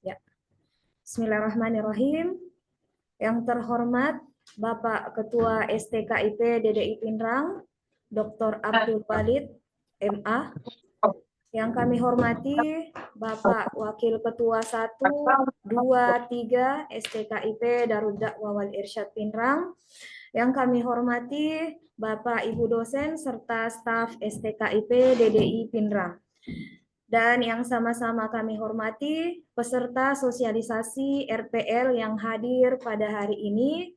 Ya. Bismillahirrahmanirrahim. Yang terhormat Bapak Ketua STKIP DDI Pinrang, Dr. Abdul Walid, MA. Yang kami hormati Bapak Wakil Ketua 1, 2, 3 STKIP Darud Dakwah wal Irsyad Pinrang. Yang kami hormati Bapak Ibu dosen serta staf STKIP DDI Pinrang. Dan yang sama-sama kami hormati peserta sosialisasi RPL yang hadir pada hari ini,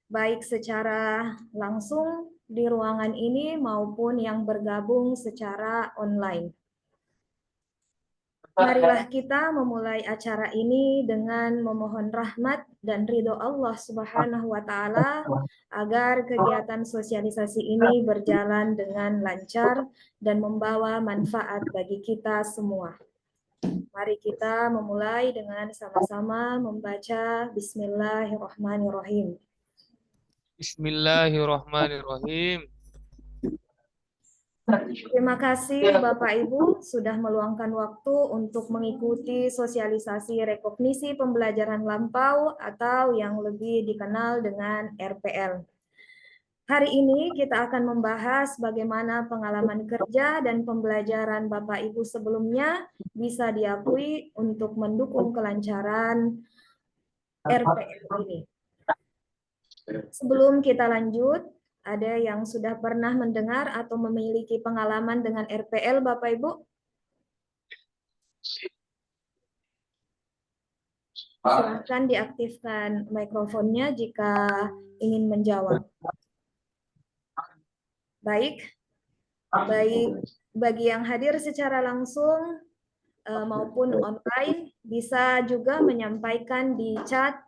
baik secara langsung di ruangan ini maupun yang bergabung secara online. Marilah kita memulai acara ini dengan memohon rahmat dan ridho Allah Subhanahu wa Ta'ala agar kegiatan sosialisasi ini berjalan dengan lancar dan membawa manfaat bagi kita semua. Mari kita memulai dengan sama-sama membaca Bismillahirrahmanirrahim. Bismillahirrahmanirrahim. Terima kasih Bapak Ibu sudah meluangkan waktu untuk mengikuti sosialisasi rekognisi pembelajaran lampau atau yang lebih dikenal dengan RPL. Hari ini kita akan membahas bagaimana pengalaman kerja dan pembelajaran Bapak Ibu sebelumnya bisa diakui untuk mendukung kelancaran RPL ini. Sebelum kita lanjut, ada yang sudah pernah mendengar atau memiliki pengalaman dengan RPL, Bapak Ibu? Silakan diaktifkan mikrofonnya jika ingin menjawab. Baik, bagi yang hadir secara langsung maupun online, bisa juga menyampaikan di chat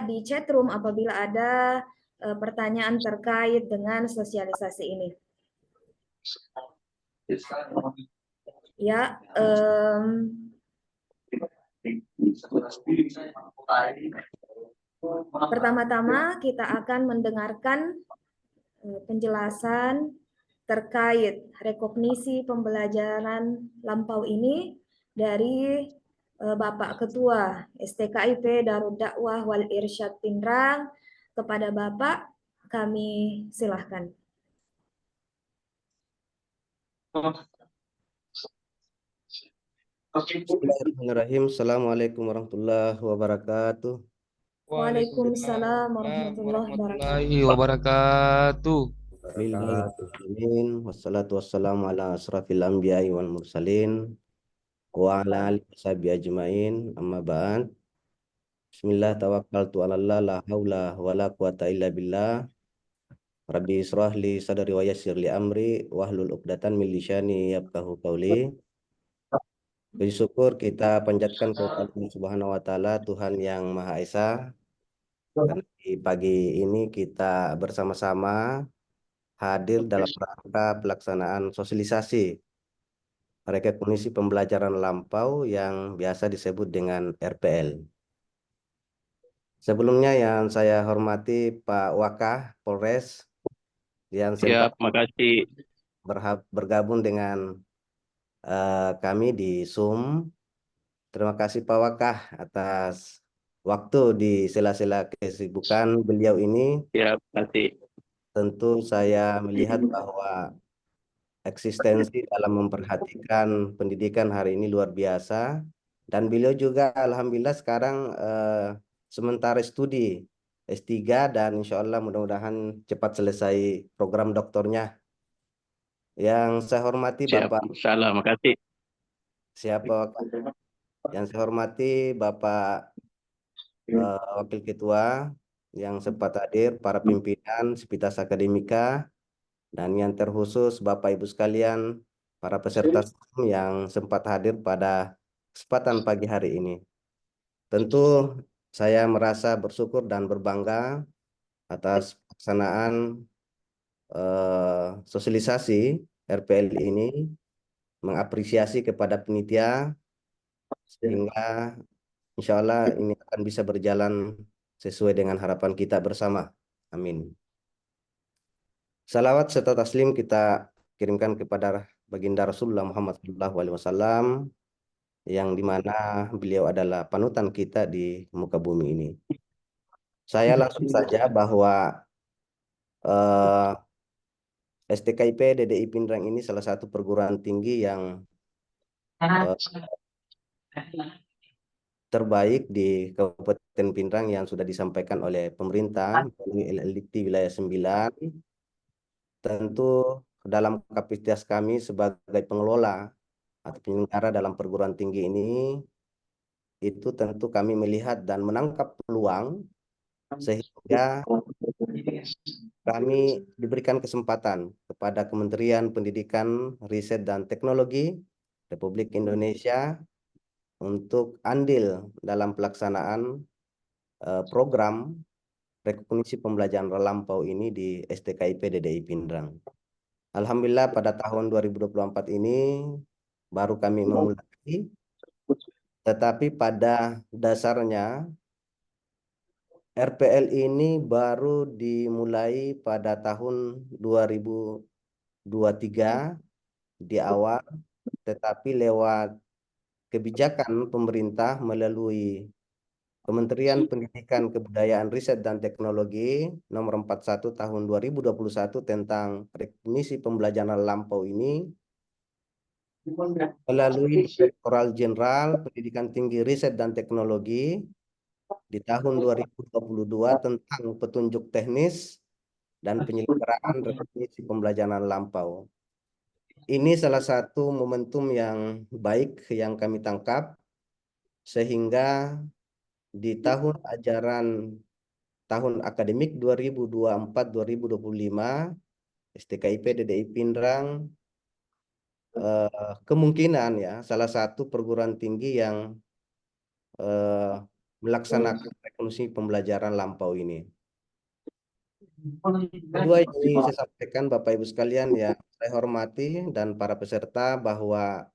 di chat room apabila ada pertanyaan terkait dengan sosialisasi ini. Ya, pertama-tama kita akan mendengarkan penjelasan terkait rekognisi pembelajaran lampau ini dari Bapak Ketua STKIP Darud Dakwah wal Irsyad Pinrang. Kepada Bapak, kami silahkan. Bismillahirrahmanirrahim. Assalamualaikum warahmatullahi wabarakatuh. Waalaikumsalam warahmatullahi wabarakatuh. Bismillahirrahmanirrahim. Wassalatu wassalamu ala asrafil anbiya'i wal mursalin wa ala alihi washabihi ajmain. Amma ba'd. Bismillah tawakkaltu 'ala Allah la haula wala quwata illa billah. Rabbi israh li sadri wa yassir li amri wahlul 'uqdatan min lisani yafqahu qawli. Puji syukur kita panjatkan kepada Allah Subhanahu wa Ta'ala, Tuhan yang Maha Esa. Karena di pagi ini kita bersama-sama hadir dalam rangka pelaksanaan sosialisasi rekognisi pembelajaran lampau yang biasa disebut dengan RPL. Sebelumnya yang saya hormati Pak Wakah Polres yang sempat bergabung dengan kami di Zoom. Terima kasih Pak Wakah atas waktu di sela-sela kesibukan beliau ini. Ya, kasih. Tentu saya melihat bahwa eksistensi dalam memperhatikan pendidikan hari ini luar biasa. Dan beliau juga alhamdulillah sekarang sementara studi S3 dan insya Allah mudah-mudahan cepat selesai program doktornya. Yang saya hormati Bapak. Insyaallah, makasih. Siapa? Yang saya hormati Bapak Wakil Ketua yang sempat hadir, para pimpinan Sivitas Akademika, dan yang terkhusus Bapak Ibu sekalian, para peserta yang sempat hadir pada kesempatan pagi hari ini. Tentu saya merasa bersyukur dan berbangga atas pelaksanaan sosialisasi RPL ini, mengapresiasi kepada panitia sehingga insya Allah ini akan bisa berjalan sesuai dengan harapan kita bersama. Amin. Salawat serta taslim kita kirimkan kepada baginda Rasulullah Muhammad SAW, yang dimana beliau adalah panutan kita di muka bumi ini. Saya langsung saja bahwa eh, STKIP DDI Pindrang ini salah satu perguruan tinggi yang eh, terbaik di Kabupaten Pindrang yang sudah disampaikan oleh pemerintah melalui LLDT Wilayah 9. Tentu dalam kapasitas kami sebagai pengelola atau penyelenggara dalam perguruan tinggi ini, itu tentu kami melihat dan menangkap peluang sehingga kami diberikan kesempatan kepada Kementerian Pendidikan, Riset dan Teknologi Republik Indonesia untuk andil dalam pelaksanaan program rekognisi pembelajaran lampau ini di STKIP DDI Pindrang. Alhamdulillah pada tahun 2024 ini baru kami memulai, tetapi pada dasarnya RPL ini baru dimulai pada tahun 2023 di awal, tetapi lewat kebijakan pemerintah melalui Kementerian Pendidikan, Kebudayaan, Riset dan Teknologi nomor 41 tahun 2021 tentang rekognisi pembelajaran lampau ini melalui Direktorat Jenderal Pendidikan Tinggi Riset dan Teknologi di tahun 2022 tentang petunjuk teknis dan penyelenggaraan rekognisi pembelajaran lampau. Ini salah satu momentum yang baik yang kami tangkap, sehingga di tahun ajaran tahun akademik 2024-2025 STKIP DDI Pindrang kemungkinan ya salah satu perguruan tinggi yang melaksanakan rekognisi pembelajaran lampau ini. Kedua, ini saya sampaikan Bapak Ibu sekalian yang saya hormati dan para peserta, bahwa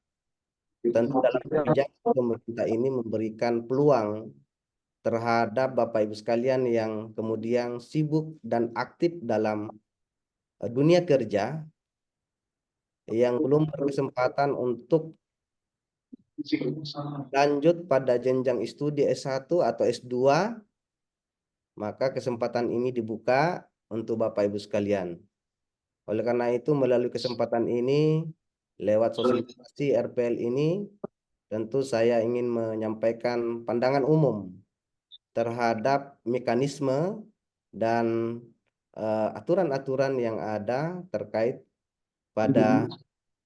tentu dalam kebijakan pemerintah ini memberikan peluang terhadap Bapak Ibu sekalian yang kemudian sibuk dan aktif dalam dunia kerja, yang belum berkesempatan untuk lanjut pada jenjang studi S1 atau S2, maka kesempatan ini dibuka untuk Bapak Ibu sekalian. Oleh karena itu, melalui kesempatan ini, lewat sosialisasi RPL ini, tentu saya ingin menyampaikan pandangan umum terhadap mekanisme dan aturan-aturan yang ada terkait pada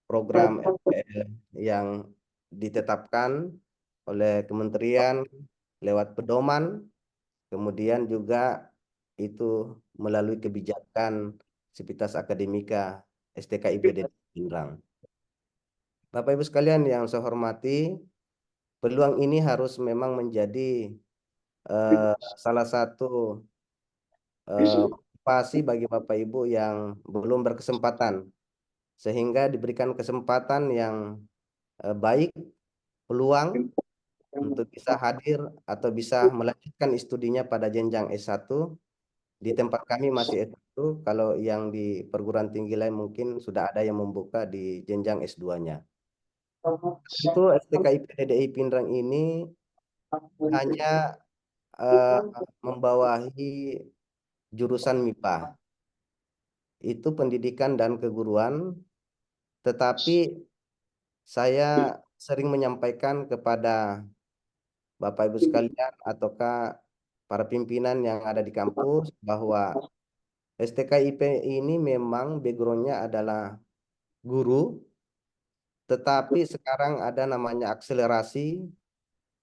program RPL yang ditetapkan oleh kementerian lewat pedoman, kemudian juga itu melalui kebijakan Sivitas Akademika STKIP DDI Pindrang. Bapak Ibu sekalian yang saya hormati, peluang ini harus memang menjadi salah satu motivasi bagi Bapak Ibu yang belum berkesempatan, sehingga diberikan kesempatan yang baik, peluang untuk bisa hadir atau bisa melanjutkan studinya pada jenjang S1. Di tempat kami masih S1, kalau yang di perguruan tinggi lain mungkin sudah ada yang membuka di jenjang S2-nya. Itu STKIP DDI Pindrang ini hanya membawahi jurusan MIPA, itu pendidikan dan keguruan, tetapi saya sering menyampaikan kepada Bapak Ibu sekalian ataukah para pimpinan yang ada di kampus bahwa STKIP ini memang background-nya adalah guru, tetapi sekarang ada namanya akselerasi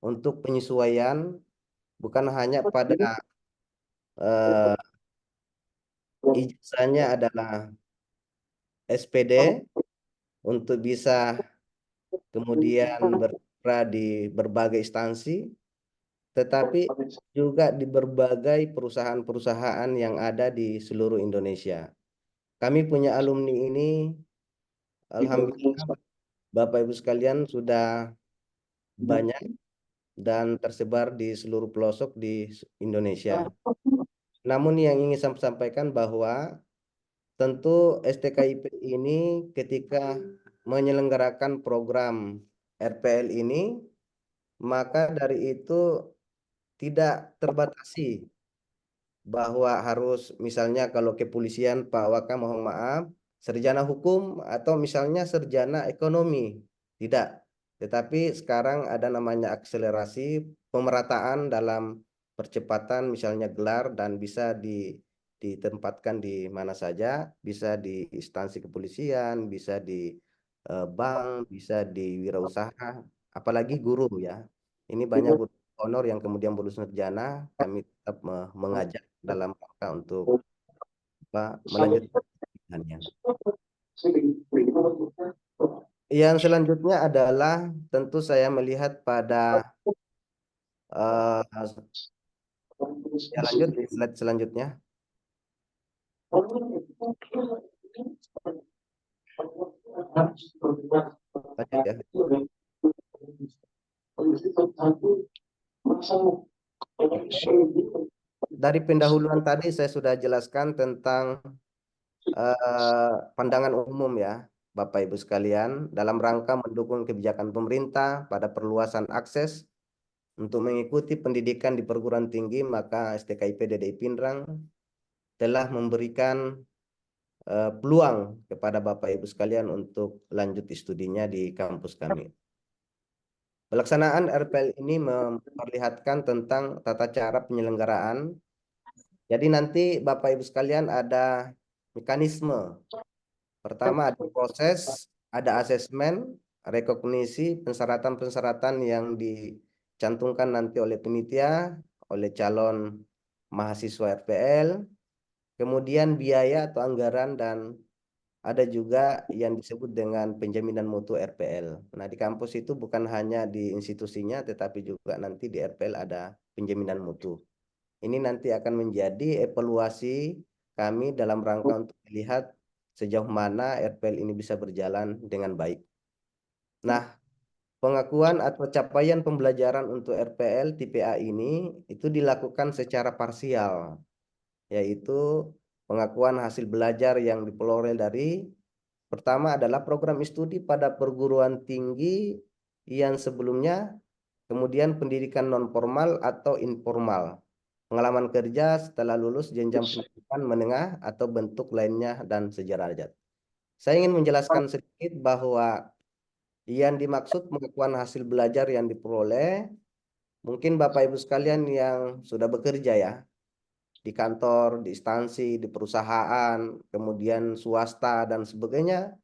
untuk penyesuaian, bukan hanya pada ijazahnya adalah SPD untuk bisa kemudian berkiprah di berbagai instansi, tetapi juga di berbagai perusahaan-perusahaan yang ada di seluruh Indonesia. Kami punya alumni ini, alhamdulillah Bapak Ibu sekalian, sudah banyak dan tersebar di seluruh pelosok di Indonesia. Namun yang ingin saya sampaikan bahwa tentu STKIP ini ketika menyelenggarakan program RPL ini, maka dari itu tidak terbatasi bahwa harus misalnya kalau kepolisian Pak Waka mohon maaf sarjana hukum atau misalnya sarjana ekonomi. Tidak. Tetapi sekarang ada namanya akselerasi pemerataan dalam percepatan misalnya gelar dan bisa ditempatkan di mana saja, bisa di instansi kepolisian, bisa di bank, bisa di wirausaha, apalagi guru ya. Ini banyak guru honor yang kemudian lulus sarjana, kami tetap mengajak dalam rangka untuk melanjutkan pendidikannya. Yang selanjutnya adalah tentu saya melihat pada ya lanjut di slide selanjutnya. Lanjut ya. Dari pendahuluan tadi saya sudah jelaskan tentang pandangan umum ya, Bapak Ibu sekalian, dalam rangka mendukung kebijakan pemerintah pada perluasan akses untuk mengikuti pendidikan di perguruan tinggi, maka STKIP DDI Pindrang telah memberikan peluang kepada Bapak Ibu sekalian untuk lanjut studinya di kampus kami. Pelaksanaan RPL ini memperlihatkan tentang tata cara penyelenggaraan. Jadi nanti Bapak Ibu sekalian ada mekanisme. Pertama ada proses, ada asesmen, rekognisi, persyaratan-persyaratan yang dicantumkan nanti oleh panitia, oleh calon mahasiswa RPL, kemudian biaya atau anggaran, dan ada juga yang disebut dengan penjaminan mutu RPL. Nah, di kampus itu bukan hanya di institusinya, tetapi juga nanti di RPL ada penjaminan mutu. Ini nanti akan menjadi evaluasi kami dalam rangka untuk melihat sejauh mana RPL ini bisa berjalan dengan baik. Nah, pengakuan atau capaian pembelajaran untuk RPL tipe A ini itu dilakukan secara parsial, yaitu pengakuan hasil belajar yang diperoleh dari pertama adalah program studi pada perguruan tinggi yang sebelumnya, kemudian pendidikan non formal atau informal, pengalaman kerja setelah lulus jenjang pendidikan menengah atau bentuk lainnya, dan sederajat. Saya ingin menjelaskan sedikit bahwa yang dimaksud pengakuan hasil belajar yang diperoleh, mungkin Bapak Ibu sekalian yang sudah bekerja ya, di kantor, di instansi, di perusahaan, kemudian swasta dan sebagainya,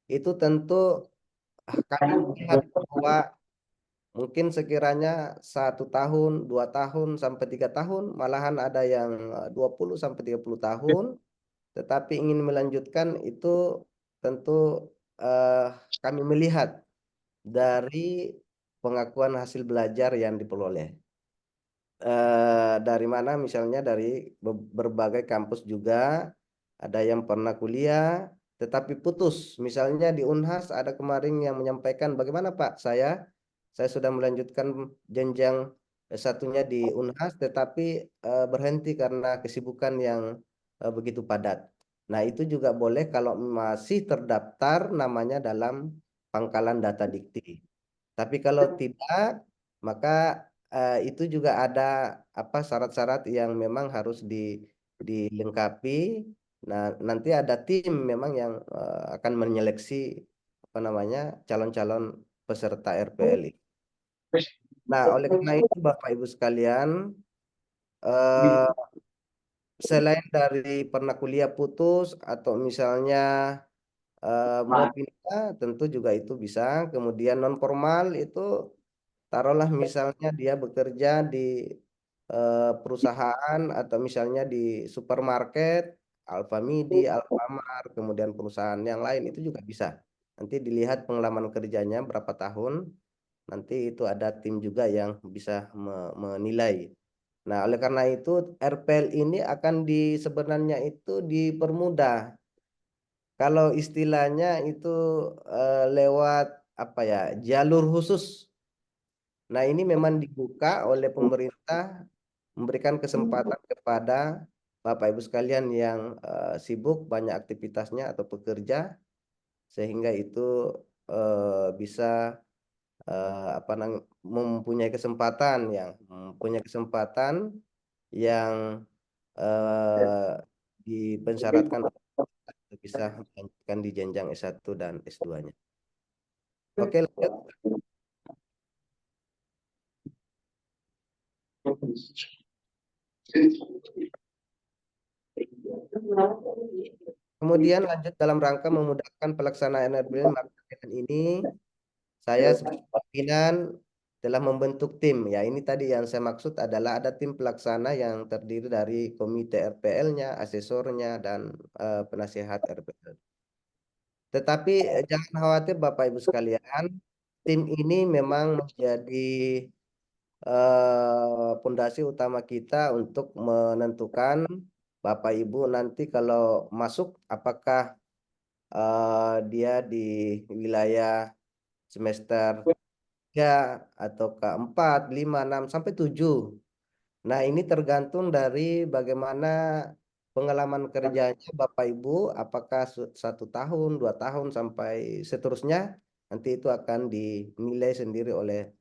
itu tentu kami melihat bahwa mungkin sekiranya 1 tahun, 2 tahun, sampai 3 tahun, malahan ada yang 20 sampai 30 tahun, tetapi ingin melanjutkan itu tentu kami melihat dari pengakuan hasil belajar yang diperoleh. Dari mana misalnya dari berbagai kampus juga, ada yang pernah kuliah tetapi putus. Misalnya di Unhas ada kemarin yang menyampaikan, bagaimana Pak, saya sudah melanjutkan jenjang S1-nya di Unhas tetapi berhenti karena kesibukan yang begitu padat. Nah, itu juga boleh kalau masih terdaftar namanya dalam pangkalan data dikti. Tapi kalau tidak, maka itu juga ada apa syarat-syarat yang memang harus dilengkapi. Nah, nanti ada tim memang yang akan menyeleksi apa namanya calon-calon peserta RPL ini. Nah, oleh karena itu Bapak Ibu sekalian, eh, selain dari pernah kuliah putus atau misalnya mau pindah, tentu juga itu bisa. Kemudian non formal itu taruhlah misalnya dia bekerja di perusahaan atau misalnya di supermarket, Alfamidi, Alfamart, kemudian perusahaan yang lain itu juga bisa. Nanti dilihat pengalaman kerjanya berapa tahun, nanti itu ada tim juga yang bisa menilai. Nah, oleh karena itu RPL ini akan sebenarnya itu dipermudah. Kalau istilahnya itu lewat apa ya, jalur khusus. Nah, ini memang dibuka oleh pemerintah, memberikan kesempatan kepada Bapak Ibu sekalian yang sibuk banyak aktivitasnya atau pekerja, sehingga itu bisa mempunyai kesempatan yang eh, dipensyaratkan untuk bisa melanjutkan di jenjang S1 dan S2-nya. Oke, lanjut. Kemudian lanjut dalam rangka memudahkan pelaksanaan RPL, maka dengan ini saya sebagai pimpinan telah membentuk tim. Ya, ini tadi yang saya maksud adalah ada tim pelaksana yang terdiri dari komite RPL-nya, asesornya, dan penasihat RPL. Tetapi jangan khawatir Bapak Ibu sekalian, tim ini memang menjadi pondasi utama kita untuk menentukan Bapak Ibu nanti kalau masuk apakah dia di wilayah semester 3 atau ke-4, 5, 6, sampai 7. Nah, ini tergantung dari bagaimana pengalaman kerjanya Bapak Ibu, apakah 1 tahun, 2 tahun, sampai seterusnya. Nanti itu akan dinilai sendiri oleh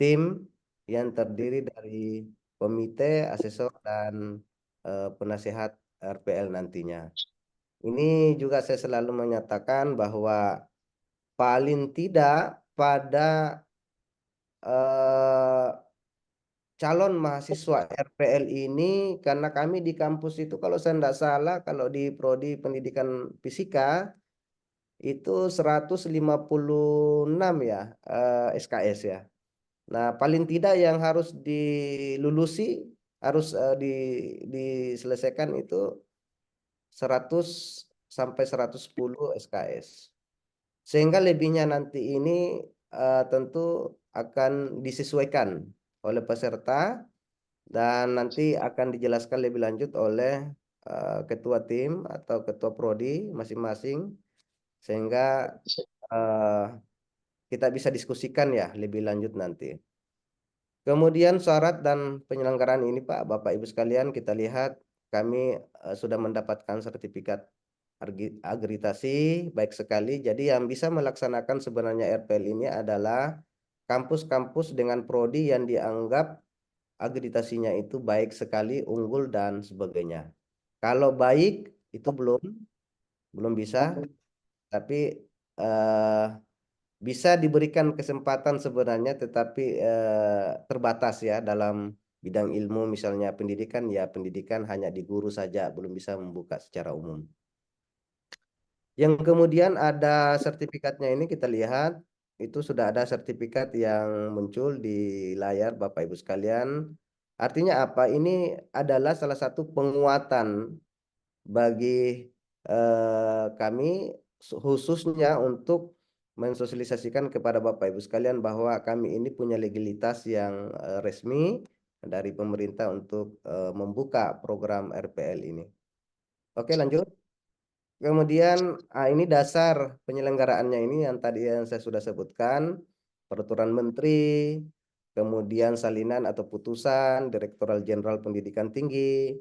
tim yang terdiri dari komite, asesor, dan penasihat RPL nantinya. Ini juga saya selalu menyatakan bahwa paling tidak pada eh, calon mahasiswa RPL ini, karena kami di kampus itu kalau saya tidak salah, kalau di Prodi Pendidikan Fisika itu 156 ya SKS ya. Nah, paling tidak yang harus dilulusi, harus diselesaikan itu 100 sampai 110 SKS. Sehingga lebihnya nanti ini tentu akan disesuaikan oleh peserta dan nanti akan dijelaskan lebih lanjut oleh ketua tim atau ketua prodi masing-masing, sehingga eh, kita bisa diskusikan ya lebih lanjut nanti. Kemudian syarat dan penyelenggaraan ini Pak, Bapak Ibu sekalian, kita lihat kami sudah mendapatkan sertifikat agreditasi baik sekali. Jadi yang bisa melaksanakan sebenarnya RPL ini adalah kampus-kampus dengan prodi yang dianggap agreditasinya itu baik sekali, unggul, dan sebagainya. Kalau baik itu belum bisa, tapi bisa diberikan kesempatan sebenarnya, tetapi terbatas ya dalam bidang ilmu, misalnya pendidikan, ya pendidikan hanya di guru saja, belum bisa membuka secara umum. Yang kemudian ada sertifikatnya ini kita lihat, itu sudah ada sertifikat yang muncul di layar Bapak Ibu sekalian. Artinya apa? Ini adalah salah satu penguatan bagi kami, khususnya untuk mensosialisasikan kepada Bapak Ibu sekalian bahwa kami ini punya legalitas yang resmi dari pemerintah untuk membuka program RPL ini. Oke, lanjut. Kemudian ini dasar penyelenggaraannya ini yang tadi yang saya sudah sebutkan, peraturan menteri, kemudian salinan atau putusan Direktorat Jenderal Pendidikan Tinggi,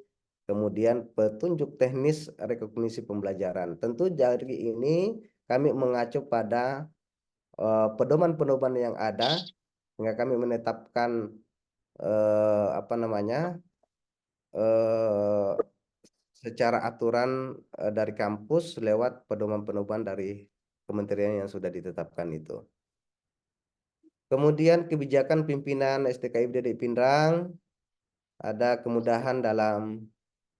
kemudian petunjuk teknis rekognisi pembelajaran. Tentu dari ini kami mengacu pada pedoman-pedoman yang ada, sehingga kami menetapkan apa namanya secara aturan dari kampus lewat pedoman-pedoman dari kementerian yang sudah ditetapkan itu. Kemudian kebijakan pimpinan STKIP Dedek Pindrang, ada kemudahan dalam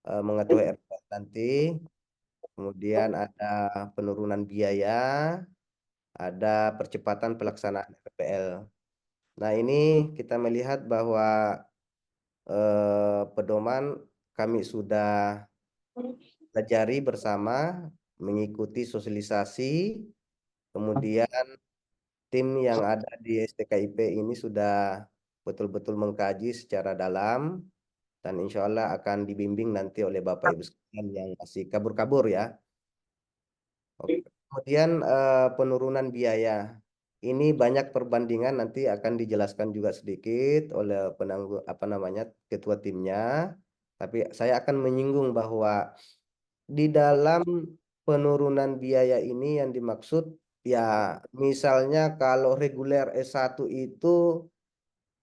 mengetahui RPL nanti, kemudian ada penurunan biaya, ada percepatan pelaksanaan RPL. Nah, ini kita melihat bahwa pedoman kami sudah pelajari bersama, mengikuti sosialisasi, kemudian tim yang ada di STKIP ini sudah betul-betul mengkaji secara dalam, dan insya Allah akan dibimbing nanti oleh Bapak Ibu sekalian yang masih kabur-kabur ya. Oke. Kemudian penurunan biaya. Ini banyak perbandingan, nanti akan dijelaskan juga sedikit oleh penanggung apa namanya ketua timnya. Tapi saya akan menyinggung bahwa di dalam penurunan biaya ini yang dimaksud ya misalnya kalau reguler S1 itu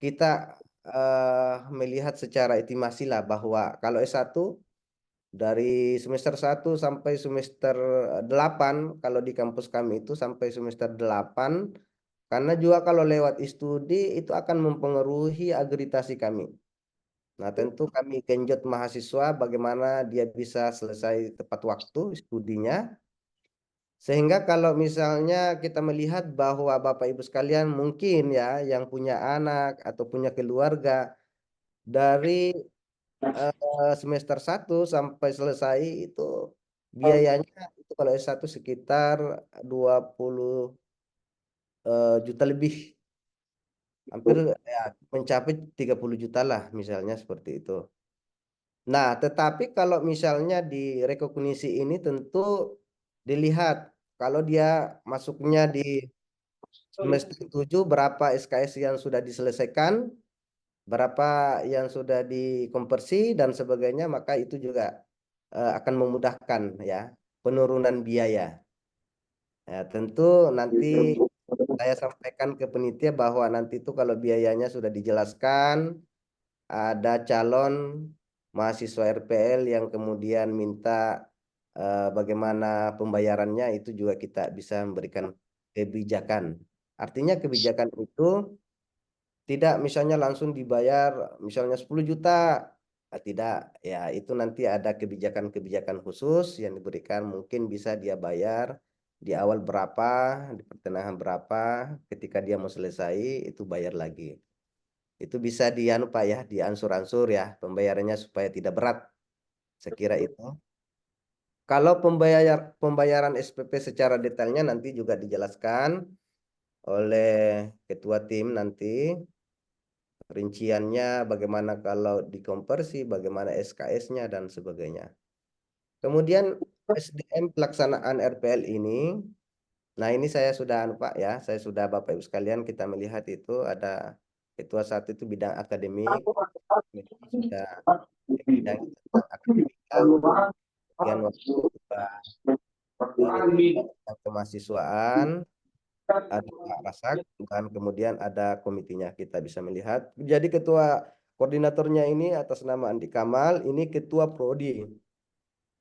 kita melihat secara estimasi lah bahwa kalau S1 dari semester 1 sampai semester 8 kalau di kampus kami itu sampai semester 8 karena juga kalau lewat studi itu akan mempengaruhi agreditasi kami. Nah, tentu kami genjot mahasiswa bagaimana dia bisa selesai tepat waktu studinya. Sehingga kalau misalnya kita melihat bahwa Bapak Ibu sekalian mungkin ya yang punya anak atau punya keluarga dari semester 1 sampai selesai itu biayanya itu kalau S1 sekitar 20 juta lebih. Hampir ya mencapai 30 juta lah misalnya seperti itu. Nah, tetapi kalau misalnya di rekognisi ini tentu dilihat kalau dia masuknya di semester 7 berapa SKS yang sudah diselesaikan, berapa yang sudah dikonversi dan sebagainya, maka itu juga akan memudahkan ya penurunan biaya. Ya, tentu nanti saya sampaikan ke penitia bahwa nanti itu kalau biayanya sudah dijelaskan, ada calon mahasiswa RPL yang kemudian minta bagaimana pembayarannya itu juga kita bisa memberikan kebijakan. Artinya kebijakan itu tidak misalnya langsung dibayar misalnya 10 juta. Tidak, ya itu nanti ada kebijakan-kebijakan khusus yang diberikan mungkin bisa dia bayar di awal berapa, di pertengahan berapa, ketika dia mau selesai itu bayar lagi. Itu bisa dianu Pak ya, diansur-ansur ya pembayarannya supaya tidak berat. Saya kira itu. Kalau pembayaran SPP secara detailnya nanti juga dijelaskan oleh ketua tim nanti rinciannya bagaimana kalau dikonversi, bagaimana SKS-nya dan sebagainya. Kemudian SDM pelaksanaan RPL ini, nah ini saya sudah Pak ya, saya sudah Bapak Ibu sekalian kita melihat itu ada ketua satu itu bidang akademik, sudah bidang tentang akademika, kemudian waktu kita tentang kemahasiswaan, ada Pak Rasak, dan kemudian ada komitinya kita bisa melihat. Jadi ketua koordinatornya ini atas nama Andi Kamal, ini ketua Prodi.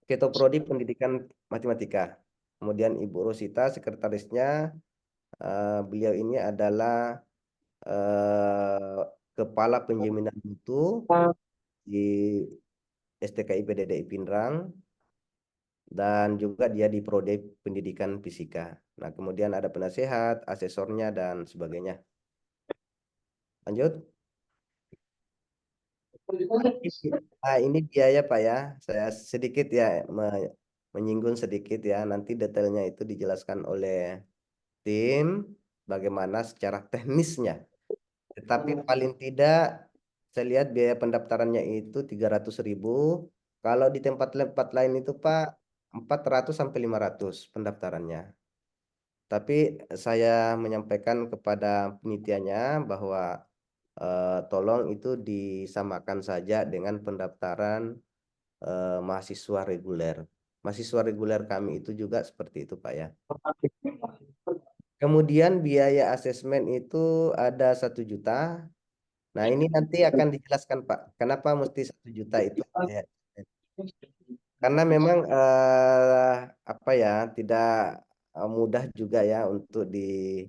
Ketua Prodi Pendidikan Matematika. Kemudian Ibu Rosita sekretarisnya, beliau ini adalah Kepala Penjaminan Mutu di STKI PDDI Pinrang dan juga dia di Prodi Pendidikan Fisika. Nah, kemudian ada penasehat, asesornya dan sebagainya. Lanjut. Nah, ini biaya Pak ya. Saya sedikit ya menyinggung sedikit ya. Nanti detailnya itu dijelaskan oleh tim bagaimana secara teknisnya. Tetapi paling tidak saya lihat biaya pendaftarannya itu 300.000. Kalau di tempat-tempat lain itu Pak 400 sampai 500 pendaftarannya. Tapi saya menyampaikan kepada penitiannya bahwa tolong itu disamakan saja dengan pendaftaran mahasiswa reguler. Mahasiswa reguler kami itu juga seperti itu Pak ya. Kemudian biaya asesmen itu ada 1 juta. Nah ini nanti akan dijelaskan Pak, kenapa mesti 1 juta itu? Karena memang apa ya tidak mudah juga ya untuk di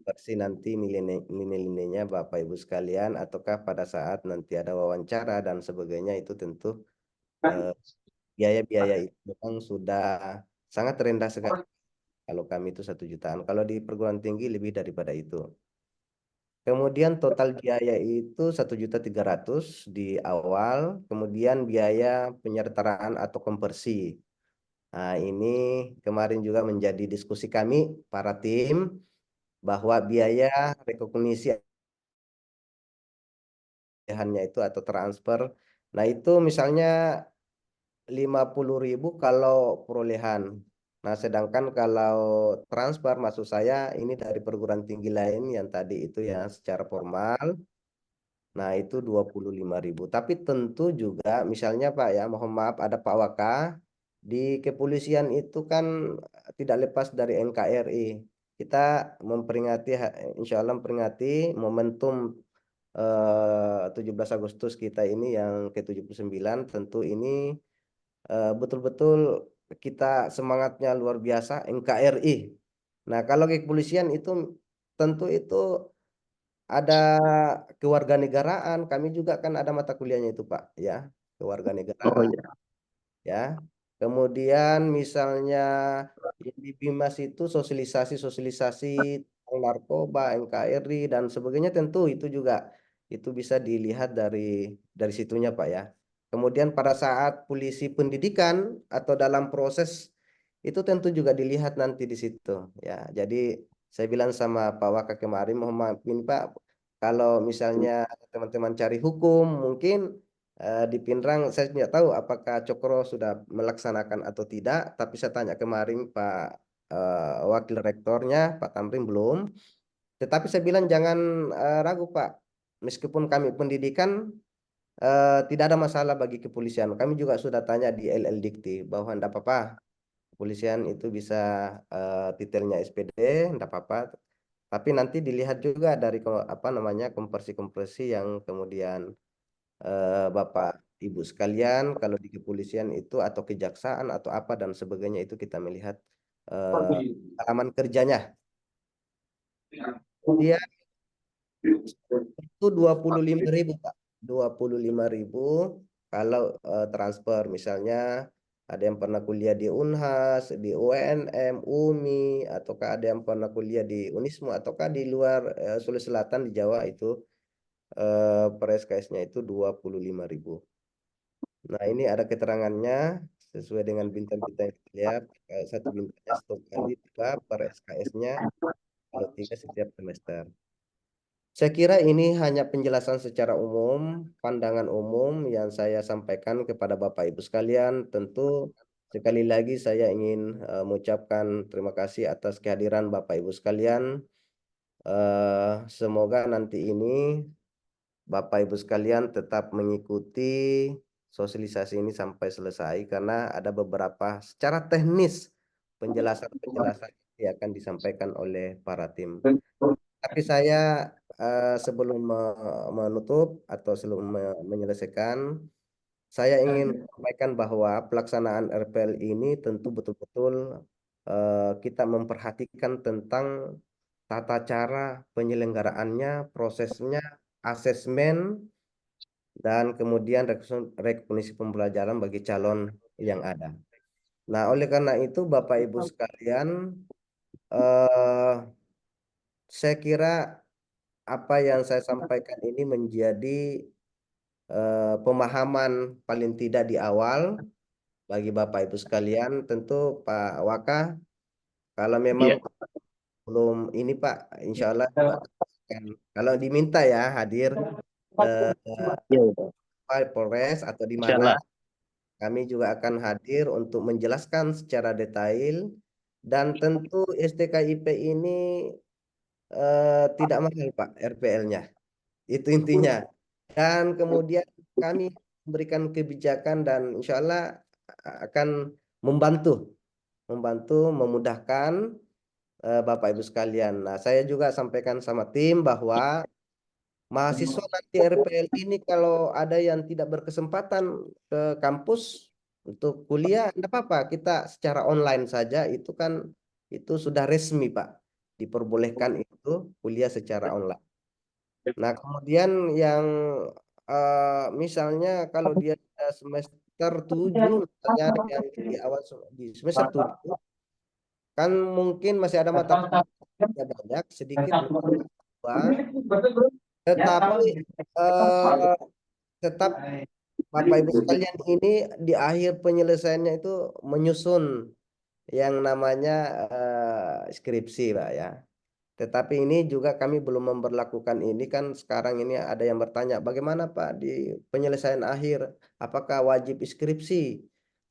versi nanti nilai-nilainya Bapak Ibu sekalian, ataukah pada saat nanti ada wawancara dan sebagainya itu tentu biaya-biaya itu memang sudah sangat rendah sekali. Kalau kami itu 1 jutaan. Kalau di perguruan tinggi lebih daripada itu. Kemudian total biaya itu 1.300.000 di awal. Kemudian biaya penyertaan atau konversi. Nah ini kemarin juga menjadi diskusi kami para tim bahwa biaya rekognisi itu atau transfer. Nah itu misalnya 50.000 kalau perolehan. Nah, sedangkan kalau transfer maksud saya ini dari perguruan tinggi lain yang tadi itu ya secara formal. Nah, itu 25.000. Tapi tentu juga misalnya Pak ya, mohon maaf ada Pak Waka. Di kepolisian itu kan tidak lepas dari NKRI. Kita memperingati, insya Allah memperingati momentum 17 Agustus kita ini yang ke-79. Tentu ini betul-betul kita semangatnya luar biasa NKRI. Nah, kalau kepolisian itu tentu itu ada kewarganegaraan. Kami juga kan ada mata kuliahnya itu, Pak, ya, kewarganegaraan. Ya, kemudian misalnya di Bimas itu sosialisasi tentang narkoba, NKRI dan sebagainya, tentu itu juga itu bisa dilihat dari situnya, Pak, ya. Kemudian pada saat polisi pendidikan atau dalam proses itu tentu juga dilihat nanti di situ, ya. Jadi saya bilang sama Pak Waka kemarin, mohon maaf ini Pak, kalau misalnya teman-teman cari hukum mungkin di Pinrang saya tidak tahu apakah Cokro sudah melaksanakan atau tidak, tapi saya tanya kemarin Pak Wakil Rektornya Pak Tamrin belum. Tetapi saya bilang jangan ragu Pak, meskipun kami pendidikan tidak ada masalah bagi kepolisian. Kami juga sudah tanya di LL Dikti bahwa tidak apa-apa, kepolisian itu bisa titelnya SPD, tidak apa-apa. Tapi nanti dilihat juga dari apa namanya kompresi-kompresi yang kemudian Bapak Ibu sekalian, kalau di kepolisian itu atau kejaksaan atau apa dan sebagainya itu kita melihat pengalaman kerjanya. Dia itu 25.000 Pak, 25.000 kalau transfer misalnya ada yang pernah kuliah di Unhas, di UNM, UMI, ataukah ada yang pernah kuliah di Unismu, ataukah di luar Sulawesi Selatan di Jawa itu per SKS-nya itu 25.000. Nah, ini ada keterangannya sesuai dengan bintang-bintang yang kita lihat. Satu bintangnya satu kali, dua per SKS-nya, kalau tiga setiap semester. Saya kira ini hanya penjelasan secara umum, pandangan umum yang saya sampaikan kepada Bapak Ibu sekalian. Tentu sekali lagi saya ingin mengucapkan terima kasih atas kehadiran Bapak Ibu sekalian. Semoga nanti ini Bapak Ibu sekalian tetap mengikuti sosialisasi ini sampai selesai karena ada beberapa secara teknis penjelasan-penjelasan yang akan disampaikan oleh para tim. Tapi saya sebelum menutup atau sebelum menyelesaikan, saya ingin menyampaikan bahwa pelaksanaan RPL ini tentu betul-betul kita memperhatikan tentang tata cara penyelenggaraannya, prosesnya, asesmen, dan kemudian rekognisi pembelajaran bagi calon yang ada. Nah, oleh karena itu Bapak Ibu sekalian, eh, saya kira apa yang saya sampaikan ini menjadi pemahaman paling tidak di awal bagi Bapak Ibu sekalian. Tentu Pak Waka, kalau memang belum ini Pak, insya Allah juga kalau diminta ya hadir Polres atau di mana, kami juga akan hadir untuk menjelaskan secara detail dan tentu STKIP ini tidak mahal Pak RPL-nya. Itu intinya. Dan kemudian kami memberikan kebijakan dan insya Allah akan membantu memudahkan Bapak Ibu sekalian. Nah, saya juga sampaikan sama tim bahwa mahasiswa nanti RPL ini kalau ada yang tidak berkesempatan ke kampus untuk kuliah, tidak apa-apa. Kita secara online saja itu kan itu sudah resmi Pak. Diperbolehkan itu kuliah secara online. Nah, kemudian yang misalnya kalau dia semester 7, misalnya yang di awal di semester 7, kan mungkin masih ada mata kuliah banyak, sedikit tetapi eh, tetap Bapak Ibu sekalian ini di akhir penyelesaiannya itu menyusun yang namanya skripsi, Pak ya. Tetapi ini juga kami belum memberlakukan ini kan sekarang ini ada yang bertanya bagaimana Pak di penyelesaian akhir apakah wajib skripsi?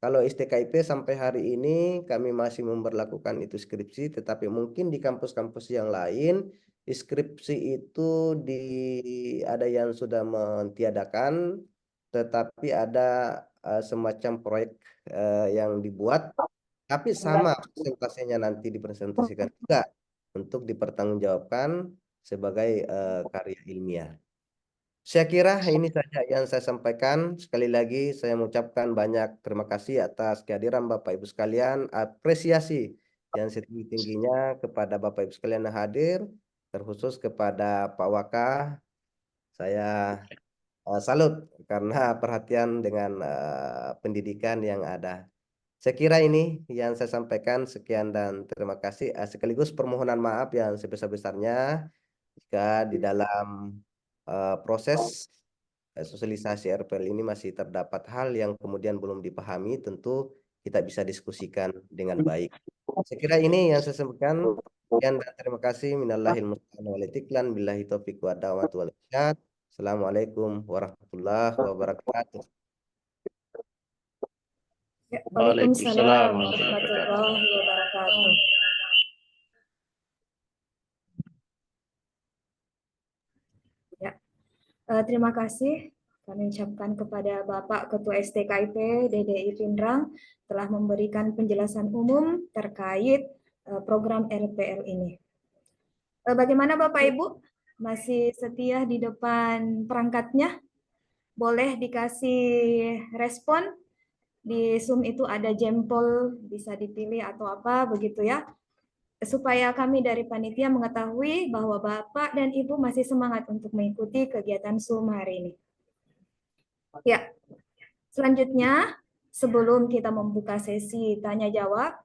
Kalau STKIP sampai hari ini kami masih memberlakukan itu skripsi, tetapi mungkin di kampus-kampus yang lain skripsi itu ada yang sudah mentiadakan, tetapi ada semacam proyek yang dibuat, tapi sama presentasinya nanti dipresentasikan juga untuk dipertanggungjawabkan sebagai karya ilmiah. Saya kira ini saja yang saya sampaikan. Sekali lagi saya mengucapkan banyak terima kasih atas kehadiran Bapak Ibu sekalian, apresiasi yang setinggi-tingginya kepada Bapak Ibu sekalian yang hadir, terkhusus kepada Pak Waka. Saya salut karena perhatian dengan pendidikan yang ada. Saya kira ini yang saya sampaikan. Sekian dan terima kasih. Sekaligus permohonan maaf yang sebesar-besarnya jika di dalam proses sosialisasi RPL ini masih terdapat hal yang kemudian belum dipahami, tentu kita bisa diskusikan dengan baik. Saya kira ini yang saya sampaikan. Sekian dan terima kasih. Minallahil musta'an wal istiqlan billahi taufiq wa da'wat wal irsyad. Assalamualaikum warahmatullahi wabarakatuh. Ya, Waalaikumsalam Waalaikumsalam warahmatullahi warahmatullahi wabarakatuh. Ya, terima kasih kami ucapkan kepada Bapak Ketua STKIP DDI Pindrang telah memberikan penjelasan umum terkait program RPL ini. Bagaimana Bapak Ibu? Masih setia di depan perangkatnya? Boleh dikasih respon? Di Zoom itu ada jempol, bisa dipilih atau apa begitu ya. Supaya kami dari panitia mengetahui bahwa Bapak dan Ibu masih semangat untuk mengikuti kegiatan Zoom hari ini. Ya, selanjutnya sebelum kita membuka sesi tanya jawab,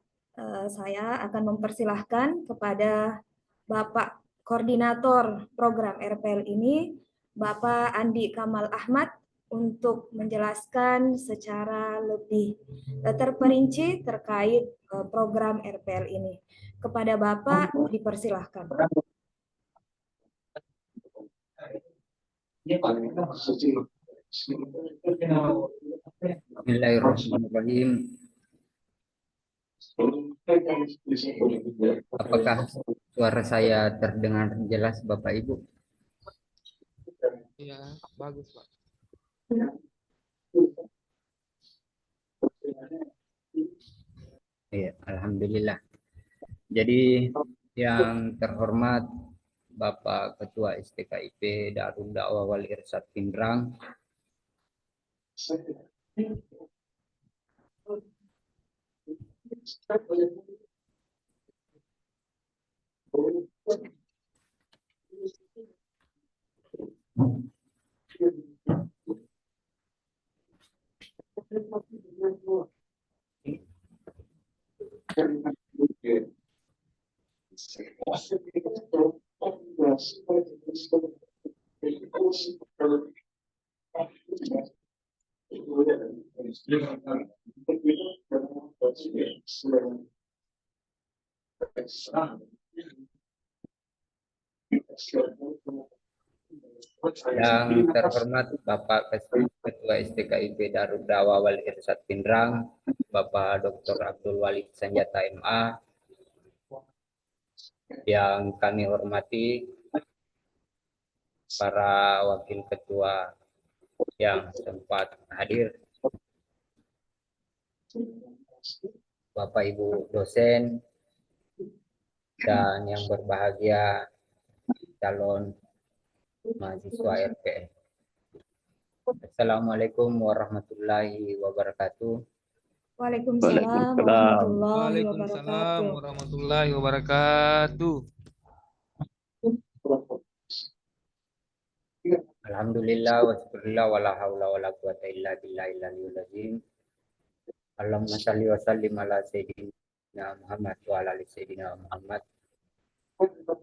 saya akan mempersilahkan kepada Bapak Koordinator Program RPL ini, Bapak Andi Kamal Ahmad, untuk menjelaskan secara lebih terperinci terkait program RPL ini. Kepada Bapak, dipersilahkan. Bismillahirrahmanirrahim. Apakah suara saya terdengar jelas Bapak Ibu? Iya, bagus, Pak. Iya, alhamdulillah. Jadi yang terhormat Bapak Ketua STKIP Darul Dakwah Wal Irsyad Pindrang, yang terhormat Bapak Ketua STKIP Darul Dakwah Wal Irsyad Pindrang, Bapak Dr. Abdul Walid Sanjata MA, yang kami hormati para wakil ketua yang sempat hadir, Bapak Ibu dosen, dan yang berbahagia calon mahasiswa RPL. Assalamualaikum warahmatullahi wabarakatuh. Waalaikumsalam warahmatullahi Waalaikumsalam wabarakatuh. warahmatullahi wabarakatuh. Alhamdulillah wa syukurillah wa la haula wa la quwata illa billahil aliyyil azim. Allahumma shalli wa sallim ala sayyidina Muhammad wa ala ali sayyidina Muhammad.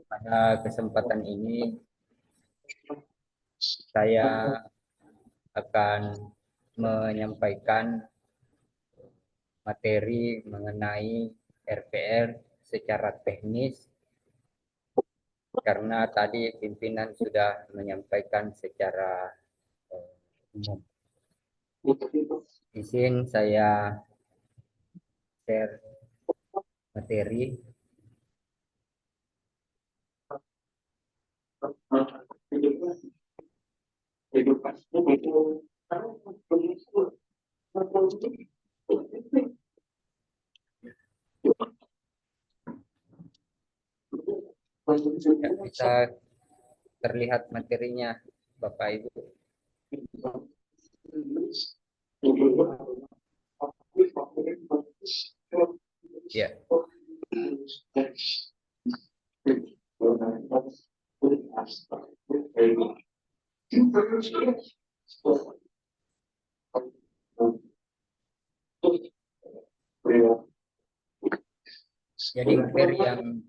Pada kesempatan ini saya akan menyampaikan materi mengenai RPL secara teknis, karena tadi pimpinan sudah menyampaikan secara umum. Izin saya share materi. Ya, bisa terlihat materinya Bapak Ibu. Ya, jadi materi yang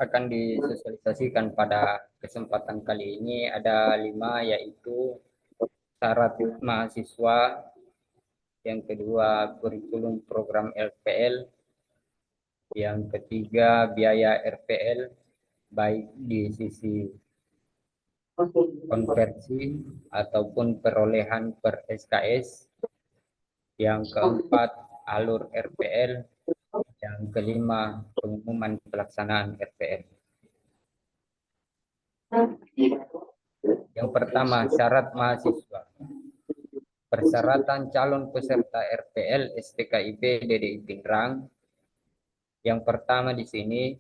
akan disosialisasikan pada kesempatan kali ini ada 5, yaitu syarat mahasiswa, yang kedua kurikulum program LPL, yang ketiga biaya RPL baik di sisi konversi ataupun perolehan per SKS, yang keempat alur RPL, yang kelima pengumuman pelaksanaan RPL. Yang pertama, syarat mahasiswa. Persyaratan calon peserta RPL STKIP DDI Pinrang. Yang pertama di sini,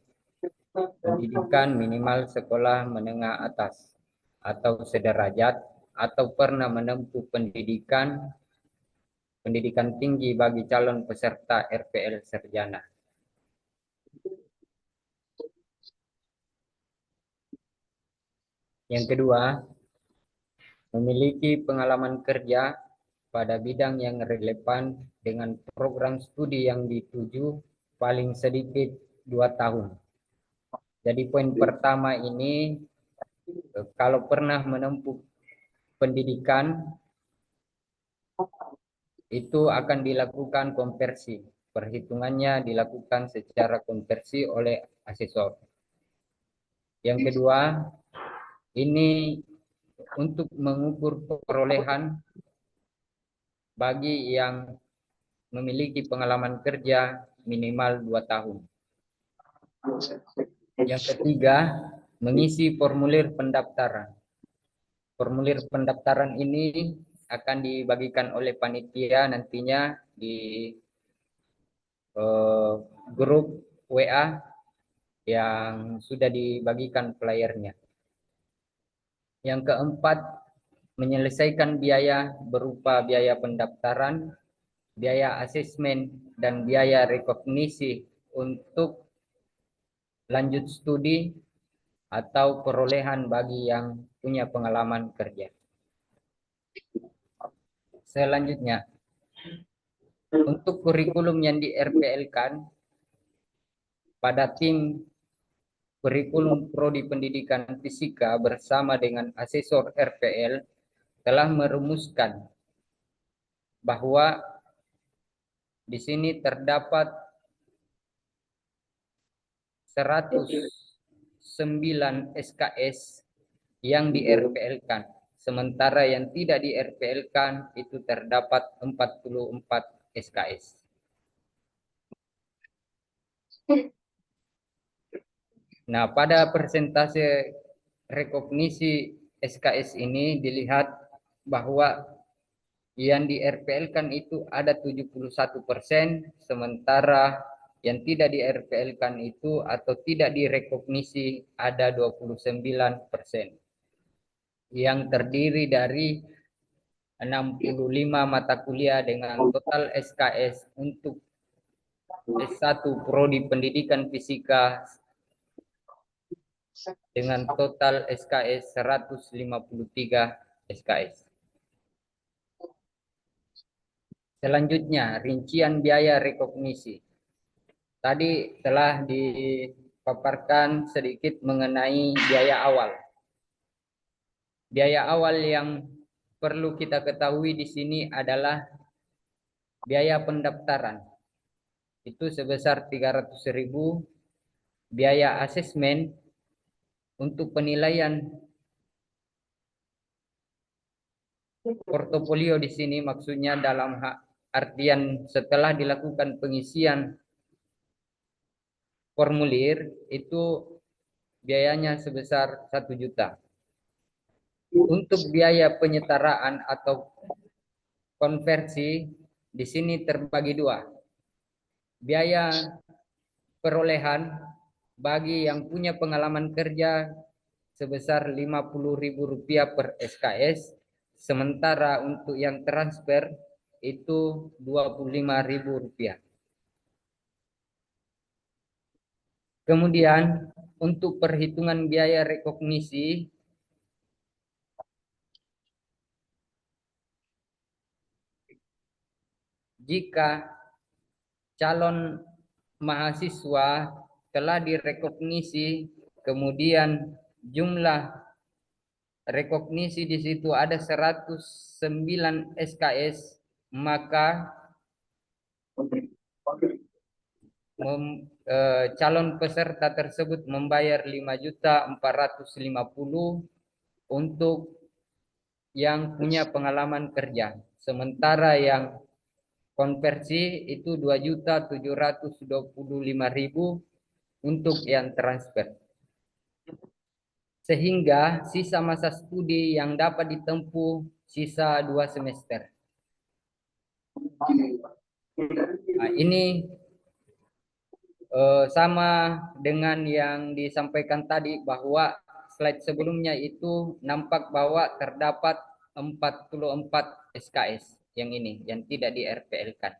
pendidikan minimal sekolah menengah atas atau sederajat, atau pernah menempuh pendidikan tinggi bagi calon peserta RPL sarjana. Yang kedua, memiliki pengalaman kerja pada bidang yang relevan dengan program studi yang dituju paling sedikit 2 tahun. Jadi poin pertama ini, kalau pernah menempuh pendidikan itu akan dilakukan konversi. Perhitungannya dilakukan secara konversi oleh asesor. Yang kedua, ini untuk mengukur perolehan bagi yang memiliki pengalaman kerja minimal 2 tahun. Yang ketiga, mengisi formulir pendaftaran. Formulir pendaftaran ini akan dibagikan oleh panitia nantinya di grup WA yang sudah dibagikan flyernya. Yang keempat, menyelesaikan biaya berupa biaya pendaftaran, biaya asesmen, dan biaya rekognisi untuk lanjut studi atau perolehan bagi yang punya pengalaman kerja. Selanjutnya, untuk kurikulum yang di RPL-kan pada tim kurikulum prodi pendidikan fisika bersama dengan asesor RPL telah merumuskan bahwa di sini terdapat 109 SKS yang di RPL-kan, sementara yang tidak di RPL-kan itu terdapat 44 SKS. Nah, pada persentase rekognisi SKS ini dilihat bahwa yang di RPL-kan itu ada 71%, sementara yang tidak di RPL-kan itu atau tidak direkognisi ada 29%. Yang terdiri dari 65 mata kuliah dengan total SKS untuk S1 Prodi Pendidikan Fisika dengan total SKS 153 SKS. Selanjutnya, rincian biaya rekognisi. Tadi telah dipaparkan sedikit mengenai biaya awal. Biaya awal yang perlu kita ketahui di sini adalah biaya pendaftaran. Itu sebesar 300.000, biaya asesmen untuk penilaian portofolio di sini maksudnya dalam artian setelah dilakukan pengisian formulir itu biayanya sebesar 1 juta. Untuk biaya penyetaraan atau konversi di sini terbagi dua. Biaya perolehan bagi yang punya pengalaman kerja sebesar Rp50.000 per SKS, sementara untuk yang transfer itu Rp25.000. Kemudian untuk perhitungan biaya rekognisi, jika calon mahasiswa telah direkognisi, kemudian jumlah rekognisi di situ ada 109 SKS, maka calon peserta tersebut membayar 5.450.000 untuk yang punya pengalaman kerja, sementara yang konversi itu 2.725.000 untuk yang transfer. Sehingga sisa masa studi yang dapat ditempuh sisa 2 semester. Nah, ini sama dengan yang disampaikan tadi, bahwa slide sebelumnya itu nampak bahwa terdapat 44 SKS yang ini yang tidak di RPL-kan.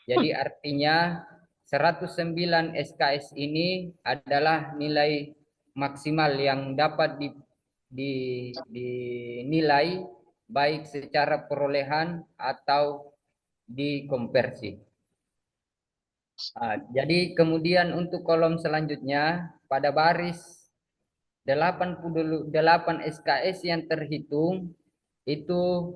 Jadi artinya 109 SKS ini adalah nilai maksimal yang dapat dinilai baik secara perolehan atau dikonversi. Jadi kemudian untuk kolom selanjutnya, pada baris 88 SKS yang terhitung itu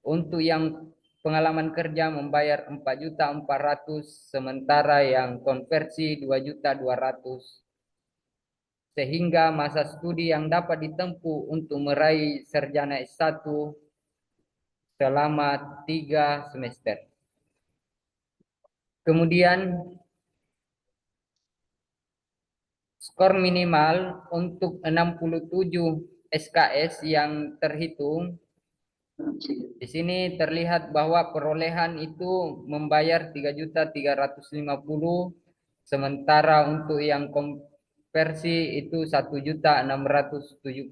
untuk yang pengalaman kerja membayar 4.400.000, sementara yang konversi 2.200.000, sehingga masa studi yang dapat ditempuh untuk meraih sarjana S1 selama 3 semester. Kemudian skor minimal untuk 67 SKS yang terhitung. Di sini terlihat bahwa perolehan itu membayar 3.350.000, sementara untuk yang konversi itu 1.675.000,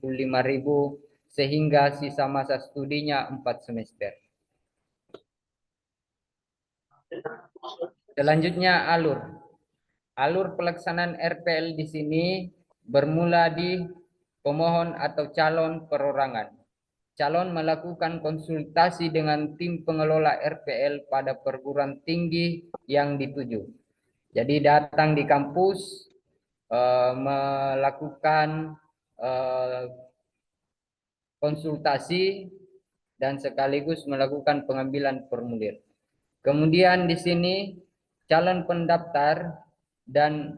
sehingga sisa masa studinya 4 semester. Selanjutnya alur pelaksanaan RPL di sini bermula di pemohon atau calon perorangan. Calon melakukan konsultasi dengan tim pengelola RPL pada perguruan tinggi yang dituju. Jadi datang di kampus, melakukan konsultasi dan sekaligus melakukan pengambilan formulir. Kemudian di sini calon pendaftar dan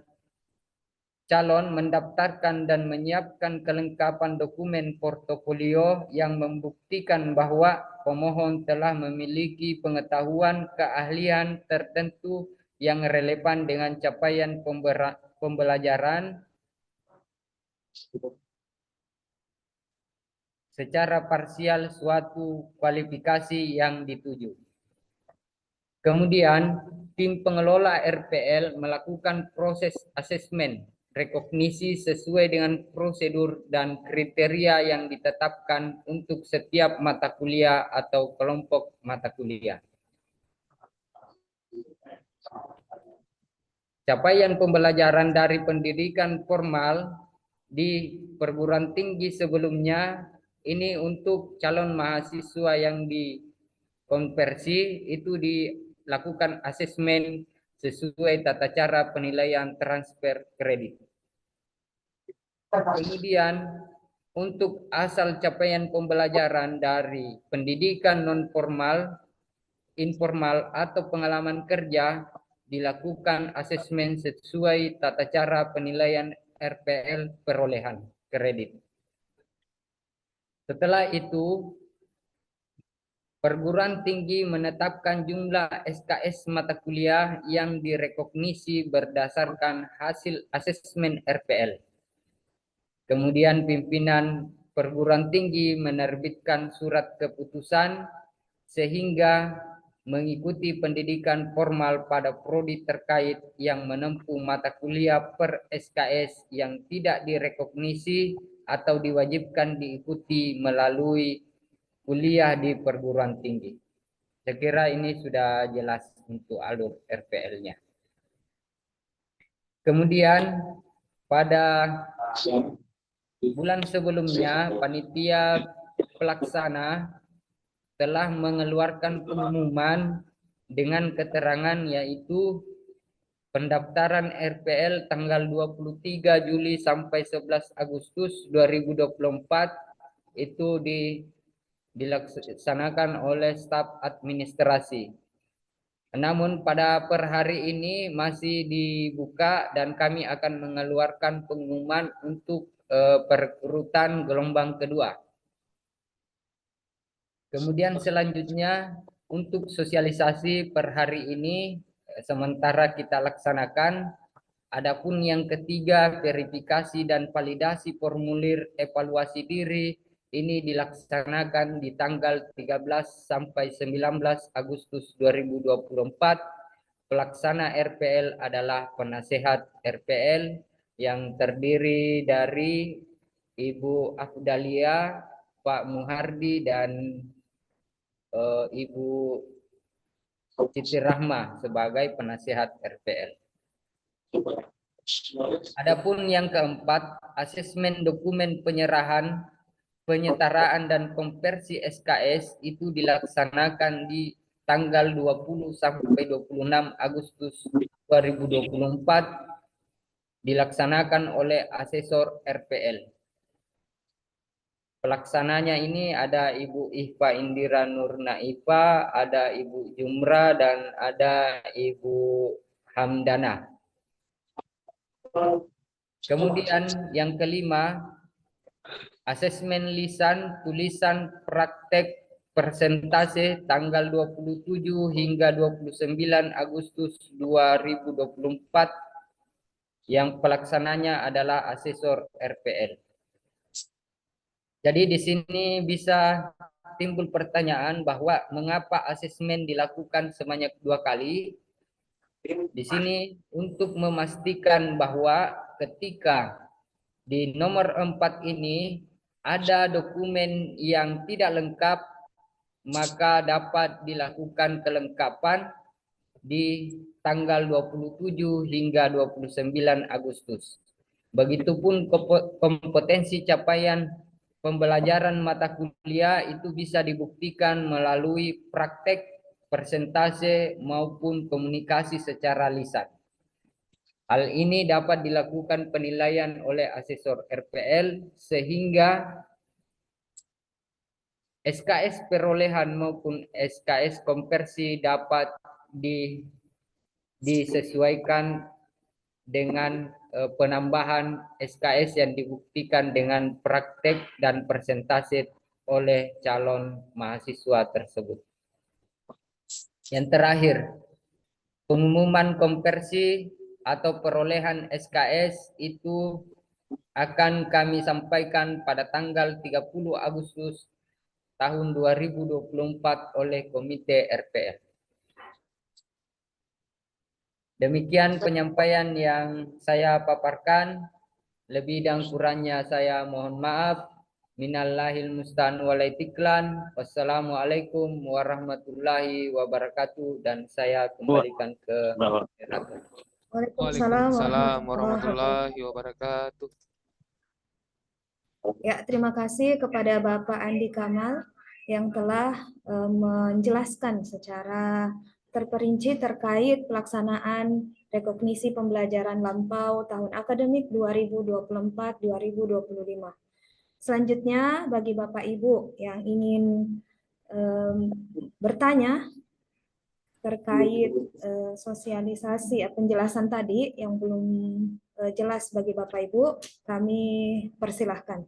calon mendaftarkan dan menyiapkan kelengkapan dokumen portofolio yang membuktikan bahwa pemohon telah memiliki pengetahuan keahlian tertentu yang relevan dengan capaian pembelajaran secara parsial suatu kualifikasi yang dituju. Kemudian tim pengelola RPL melakukan proses asesmen rekognisi sesuai dengan prosedur dan kriteria yang ditetapkan untuk setiap mata kuliah atau kelompok mata kuliah. Capaian pembelajaran dari pendidikan formal di perguruan tinggi sebelumnya, ini untuk calon mahasiswa yang dikonversi itu dilakukan asesmen sesuai tata cara penilaian transfer kredit. Kemudian untuk asal capaian pembelajaran dari pendidikan non formal, informal atau pengalaman kerja dilakukan asesmen sesuai tata cara penilaian RPL perolehan kredit. Setelah itu perguruan tinggi menetapkan jumlah SKS mata kuliah yang direkognisi berdasarkan hasil asesmen RPL. Kemudian pimpinan perguruan tinggi menerbitkan surat keputusan sehingga mengikuti pendidikan formal pada prodi terkait yang menempuh mata kuliah per SKS yang tidak direkognisi atau diwajibkan diikuti melalui kuliah di perguruan tinggi. Saya kira ini sudah jelas untuk alur RPL-nya. Kemudian pada bulan sebelumnya panitia pelaksana telah mengeluarkan pengumuman dengan keterangan yaitu pendaftaran RPL tanggal 23 Juli sampai 11 Agustus 2024 itu dilaksanakan oleh staf administrasi. Namun pada per hari ini masih dibuka dan kami akan mengeluarkan pengumuman untuk perekrutan gelombang kedua. Kemudian selanjutnya untuk sosialisasi per hari ini sementara kita laksanakan. Adapun yang ketiga, verifikasi dan validasi formulir evaluasi diri ini dilaksanakan di tanggal 13 sampai 19 Agustus 2024. Pelaksana RPL adalah penasehat RPL yang terdiri dari Ibu Afdalia, Pak Muhardi, dan Ibu Siti Rahma sebagai penasehat RPL. Adapun yang keempat, asesmen dokumen penyerahan, penyetaraan dan konversi SKS itu dilaksanakan di tanggal 20 sampai 26 Agustus 2024 dilaksanakan oleh asesor RPL. Pelaksananya ini ada Ibu Ihfa Indira Nur Naifa, ada Ibu Jumra, dan ada Ibu Hamdana. Kemudian yang kelima, asesmen lisan, tulisan, praktek, persentase tanggal 27 hingga 29 Agustus 2024 yang pelaksananya adalah asesor RPL. Jadi di sini bisa timbul pertanyaan bahwa mengapa asesmen dilakukan sebanyak 2 kali. Di sini untuk memastikan bahwa ketika di nomor 4 ini ada dokumen yang tidak lengkap, maka dapat dilakukan kelengkapan di tanggal 27 hingga 29 Agustus. Begitupun kompetensi capaian pembelajaran mata kuliah itu bisa dibuktikan melalui praktek, persentase maupun komunikasi secara lisan. Hal ini dapat dilakukan penilaian oleh asesor RPL sehingga SKS perolehan maupun SKS konversi dapat disesuaikan dengan penambahan SKS yang dibuktikan dengan praktek dan persentase oleh calon mahasiswa tersebut. Yang terakhir, pengumuman konversi atau perolehan SKS itu akan kami sampaikan pada tanggal 30 Agustus tahun 2024 oleh Komite RPL. Demikian penyampaian yang saya paparkan. Lebih dan kurangnya saya mohon maaf. Minallahil musta'an wal itiklan. Wassalamualaikum warahmatullahi wabarakatuh. Dan saya kembalikan ke moderator. Waalaikumsalam warahmatullahi wabarakatuh. Ya, terima kasih kepada Bapak Andi Kamal yang telah menjelaskan secara terperinci terkait pelaksanaan rekognisi pembelajaran lampau tahun akademik 2024-2025. Selanjutnya, bagi Bapak Ibu yang ingin bertanya terkait sosialisasi penjelasan tadi yang belum jelas bagi Bapak Ibu, kami persilahkan.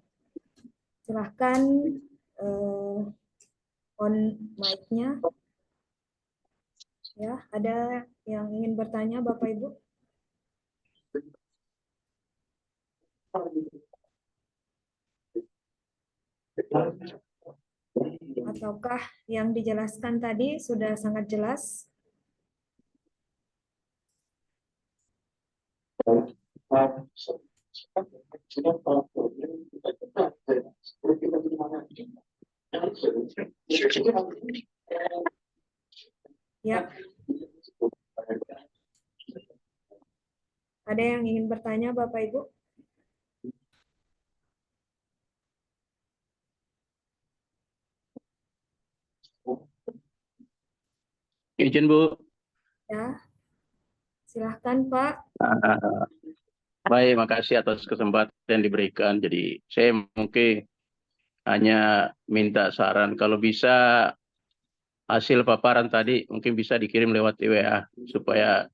Silahkan on mic-nya. Ya, ada yang ingin bertanya Bapak Ibu? Ataukah yang dijelaskan tadi sudah sangat jelas? Ya. Ada yang ingin bertanya, Bapak Ibu? Izin Bu. Ya. Silahkan, Pak. Baik, makasih atas kesempatan yang diberikan. Jadi saya mungkin hanya minta saran kalau bisa hasil paparan tadi mungkin bisa dikirim lewat WA supaya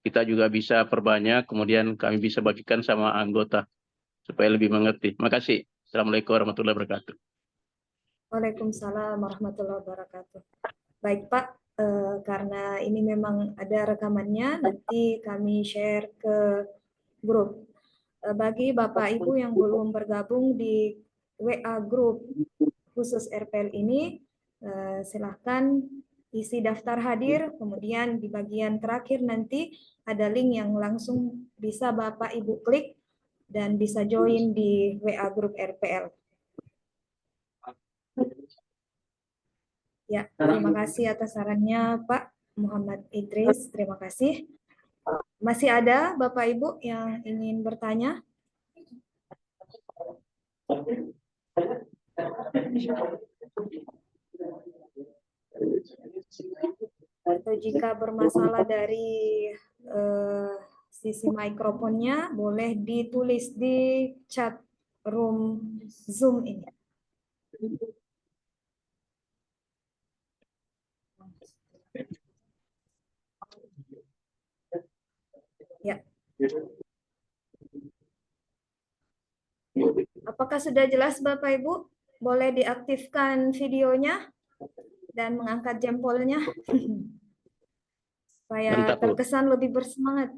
kita juga bisa perbanyak, kemudian kami bisa bagikan sama anggota supaya lebih mengerti. Makasih. Assalamualaikum warahmatullahi wabarakatuh. Waalaikumsalam warahmatullahi wabarakatuh. Baik, Pak. Karena ini memang ada rekamannya, nanti kami share ke grup. Bagi Bapak Ibu yang belum bergabung di WA grup khusus RPL ini, silahkan isi daftar hadir, kemudian di bagian terakhir nanti ada link yang langsung bisa Bapak Ibu klik dan bisa join di WA grup RPL. Ya, terima kasih atas sarannya Pak Muhammad Idris, terima kasih. Masih ada Bapak Ibu yang ingin bertanya? Atau jika bermasalah dari sisi mikrofonnya, boleh ditulis di chat room Zoom ini. Ya. Apakah sudah jelas Bapak Ibu? Boleh diaktifkan videonya dan mengangkat jempolnya supaya Mantap, Bu. terkesan lebih bersemangat.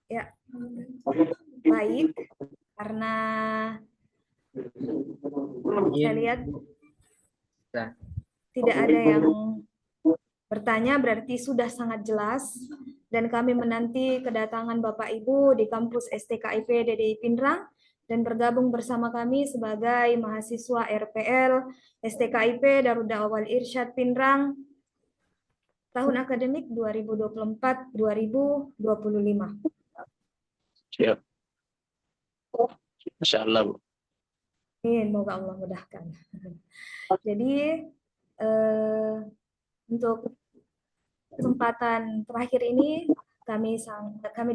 Ya, baik. Karena saya lihat tidak ada yang bertanya, berarti sudah sangat jelas. Dan kami menanti kedatangan Bapak Ibu di kampus STKIP DDI Pinrang dan bergabung bersama kami sebagai mahasiswa RPL STKIP Darud Da'wah Irsyad Pinrang tahun akademik 2024-2025. Siap. Insya Allah, Bu. Semoga Allah mudahkan. Jadi untuk kesempatan terakhir ini kami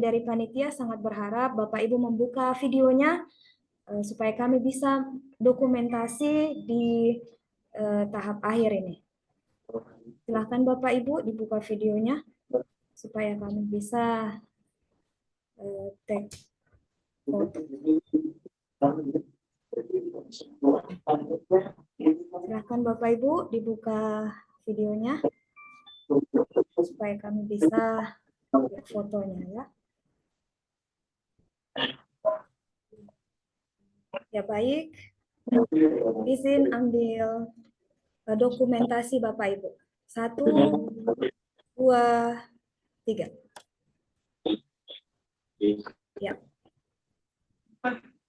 dari panitia sangat berharap Bapak Ibu membuka videonya supaya kami bisa dokumentasi di tahap akhir ini. Silahkan Bapak Ibu dibuka videonya supaya kami bisa tag foto. Silahkan Bapak Ibu dibuka videonya supaya kami bisa lihat fotonya ya. Ya baik, izin ambil dokumentasi Bapak Ibu. 1, 2, 3. Ya.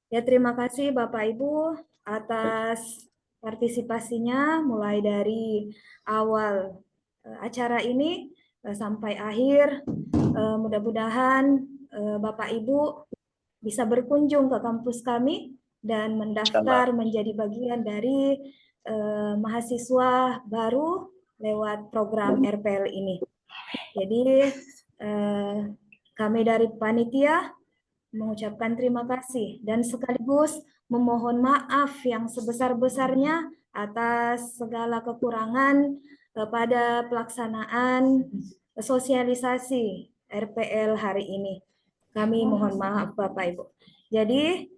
Ya, terima kasih Bapak Ibu atas partisipasinya mulai dari awal acara ini sampai akhir. Mudah-mudahan Bapak Ibu bisa berkunjung ke kampus kami dan mendaftar menjadi bagian dari mahasiswa baru lewat program RPL ini. Jadi kami dari panitia mengucapkan terima kasih dan sekaligus memohon maaf yang sebesar-besarnya atas segala kekurangan pada pelaksanaan sosialisasi RPL hari ini. Kami mohon maaf Bapak Ibu. Jadi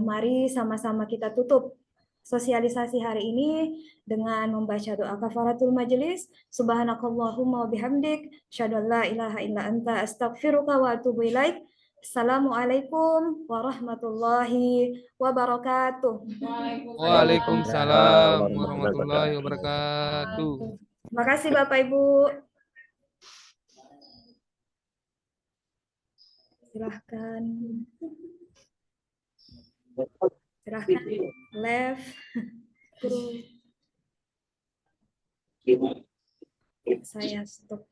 mari sama-sama kita tutup sosialisasi hari ini dengan membaca doa kafaratul majelis. Subhanakallahumma wa bihamdik, asyhadu an la ilaha illa anta, astaghfiruka wa atubu ilaik. Assalamualaikum warahmatullahi wabarakatuh. Waalaikumsalam warahmatullahi wabarakatuh. Terima kasih Bapak Ibu. Silahkan. Silahkan. Left. Group. Saya stop.